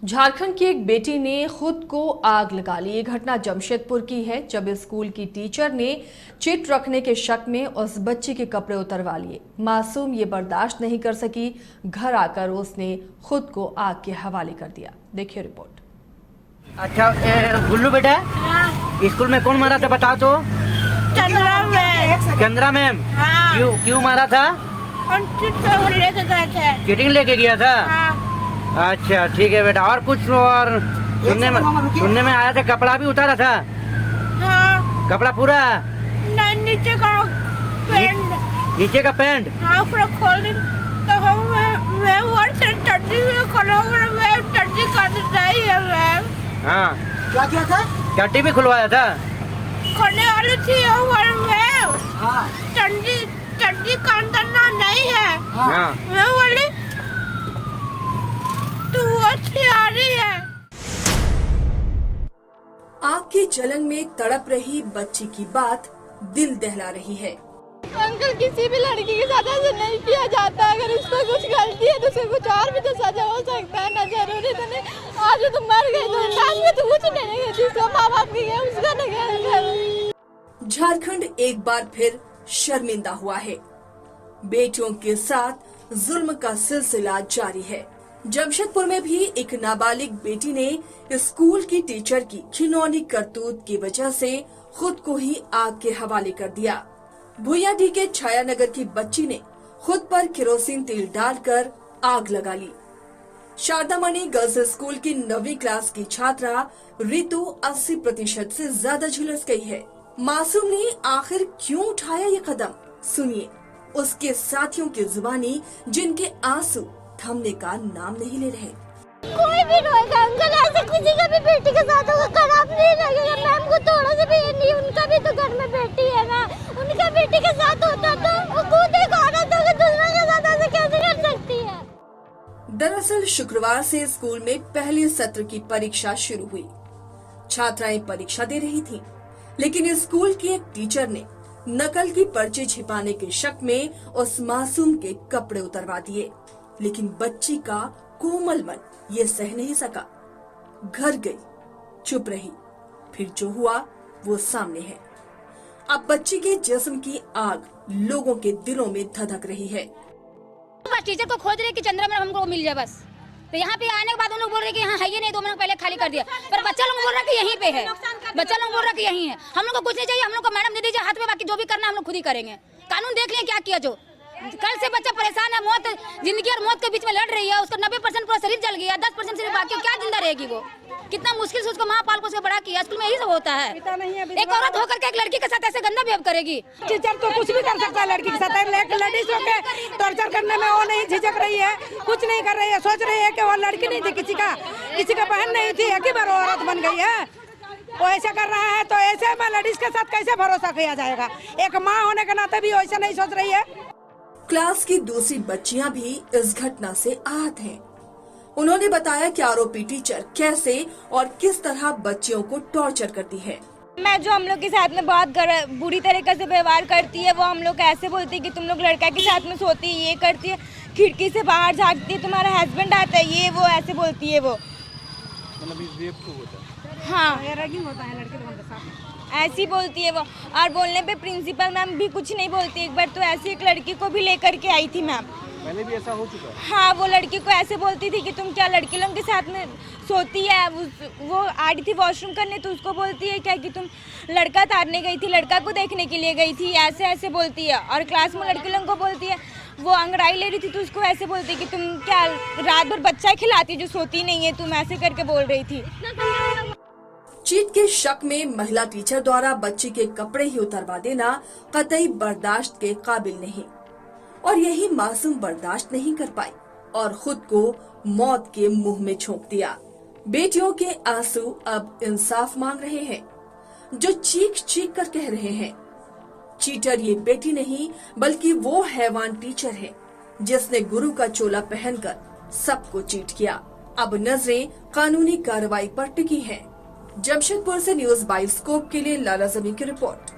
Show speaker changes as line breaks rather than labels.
झारखंड की एक बेटी ने खुद को आग लगा ली। ये घटना जमशेदपुर की है, जब स्कूल की टीचर ने चिट रखने के शक में उस बच्ची के कपड़े उतरवा लिए। मासूम ये बर्दाश्त नहीं कर सकी, घर आकर उसने खुद को आग के हवाले कर दिया। देखिए रिपोर्ट।
अच्छा गुल्लू बेटा, स्कूल में कौन मारा था बता तो? चंद्रा मैम। क्यों मारा था? चीटिंग लेके गया था। अच्छा ठीक है बेटा। और कुछ? और सुनने में आया था कपड़ा भी उतारा था।
हाँ।
कपड़ा पूरा?
नहीं, नीचे का पैंट।
नीचे का पैंट?
हाँ, पूरा खोल दी तो मैं वो टट्टी में खोला, मैं टट्टी कर रही है मैम।
हाँ,
क्या किया था?
टट्टी भी खुलवाया था?
खोलने वाली थी और मैं
हाँ।
टट्टी का अंदर ना नहीं है।
हाँ।
मैं बोली तू अच्छी आ रही है।
आग की जलन में तड़प रही बच्ची की बात दिल दहला रही है।
अंकल, किसी भी लड़की के साथ ऐसा नहीं किया जाता। अगर उसको कुछ गलती है तो उसको कुछ और भी तो सजा हो सकता है ना। जरूरी तो नहीं आज तो मर गई तो लास्ट में तो कुछ नहीं है, जिसको माँ बाप की गया उसका नहीं।
झारखंड एक बार फिर शर्मिंदा हुआ है। बेटियों के साथ जुल्म का सिलसिला जारी है। जमशेदपुर में भी एक नाबालिग बेटी ने स्कूल की टीचर की घिनौनी करतूत की वजह से खुद को ही आग के हवाले कर दिया। भुइयाडीह के छायानगर की बच्ची ने खुद पर केरोसिन तेल डालकर आग लगा ली। शारदा मणि गर्ल्स स्कूल की 9वीं क्लास की छात्रा रितु 80% से ज्यादा झुलस गई है। मासूम ने आखिर क्यों उठाया ये कदम, सुनिए उसके साथियों की जुबानी, जिनके आंसू थमने का नाम नहीं ले रहे।
कोई भी रोएगा अंकल, ऐसे किसी का भी बेटी के साथ होगा खराब नहीं लगेगा। मैम को थोड़ा सा भी नहीं, उनका भी तो घर में बेटी है ना। उनका बेटी के साथ होता तो वो खुद एक औरत होगी, दूसरे के साथ ऐसे कैसे कर सकती है?
दरअसल शुक्रवार से स्कूल में पहले सत्र की परीक्षा शुरू हुई। छात्राएं परीक्षा दे रही थीं, लेकिन स्कूल की एक टीचर ने नकल की पर्ची छिपाने के शक में उस मासूम के कपड़े उतरवा दिए। लेकिन बच्ची का कोमल मन ये सह नहीं सका, घर गई, चुप रही। फिर जो हुआ वो सामने है। अब बच्ची के जिस्म की आग लोगों के दिलों में धधक रही है।
बस टीचर को खोज रहे कि चंद्रा मैम हमको मिल जाए बस। तो यहाँ पे आने के बाद उन लोग बोल रहे कि यहाँ है ही नहीं, 2 महीने पहले खाली कर दिया। पर बच्चा लोग बोल रहा है कि यहीं पे है, बच्चा लोग बोल रहा है कि यहीं है। हम लोग को कुछ नहीं चाहिए, हम लोग को मैडम दे दीजिए हाथ में, बाकी जो भी करना हम लोग खुद ही करेंगे। कानून देख लिया क्या किया। जो कल से बच्चा परेशान है, मौत जिंदगी और मौत के बीच में लड़ रही है। उसका 90% पूरा शरीर जल गया, 10% सिर्फ बाकी, क्या जिंदा रहेगी वो? कितना मुश्किल से उसको माँ पाल को उसको बड़ा किया। स्कूल में यही सब होता है। एक औरत होकर के एक लड़की के साथ ऐसे गंदा बिहेव करेगी।
टीचर तो कुछ भी कर सकता है लड़की के साथ, लेडीज होके टॉर्चर करने में वो नहीं झिझक रही है, कुछ नहीं कर रही है। सोच रही है कि वो लड़की नहीं थी, किसी का बहन नहीं थी, एक ही बार औरत बन गई है। वो ऐसा कर रहा है तो ऐसे में लेडीज के साथ कैसे भरोसा किया जाएगा? एक माँ होने के नाते भी वैसा नहीं सोच रही है।
क्लास की दूसरी बच्चियां भी इस घटना से आहत हैं। उन्होंने बताया कि आरोपी टीचर कैसे और किस तरह बच्चियों को टॉर्चर करती है।
मैं जो हम लोग के साथ में बहुत बुरी तरीके से व्यवहार करती है। वो हम लोग ऐसे बोलती है कि तुम लोग लड़का के साथ में सोती है, ये करती है, खिड़की से बाहर झाँकती है, तुम्हारा हस्बैंड आता है, ये वो ऐसे बोलती है वो। हाँ, रैगिंग होता है लड़के लोगों के साथ, ऐसी बोलती है वो। और बोलने पे प्रिंसिपल मैम भी कुछ नहीं बोलती। एक बार तो ऐसी एक लड़की को भी लेकर के आई थी मैम।
पहले भी ऐसा हो चुका है?
हाँ, वो लड़की को ऐसे बोलती थी कि तुम क्या लड़के लोगों के साथ में सोती है। वो आ रही थी वॉशरूम करने तो उसको बोलती है क्या कि तुम लड़का तारने गई थी, लड़का को देखने के लिए गई थी, ऐसे ऐसे बोलती है। और क्लास में लड़के लोगों को बोलती है, वो अंगड़ाई ले रही थी तो उसको ऐसे बोलती है कि तुम क्या रात भर बच्चा खिलाती जो सोती नहीं है, तुम ऐसे करके बोल रही थी।
चीट के शक में महिला टीचर द्वारा बच्ची के कपड़े ही उतरवा देना कतई बर्दाश्त के काबिल नहीं। और यही मासूम बर्दाश्त नहीं कर पाई और खुद को मौत के मुंह में झोंक दिया। बेटियों के आंसू अब इंसाफ मांग रहे हैं, जो चीख चीख कर कह रहे हैं, चीटर ये बेटी नहीं बल्कि वो हैवान टीचर है जिसने गुरु का चोला पहनकर सबको चीट किया। अब नजरें कानूनी कार्रवाई पर टिकी हैं। जमशेदपुर से न्यूज़ बाइस्कोप के लिए लाला जमी की रिपोर्ट।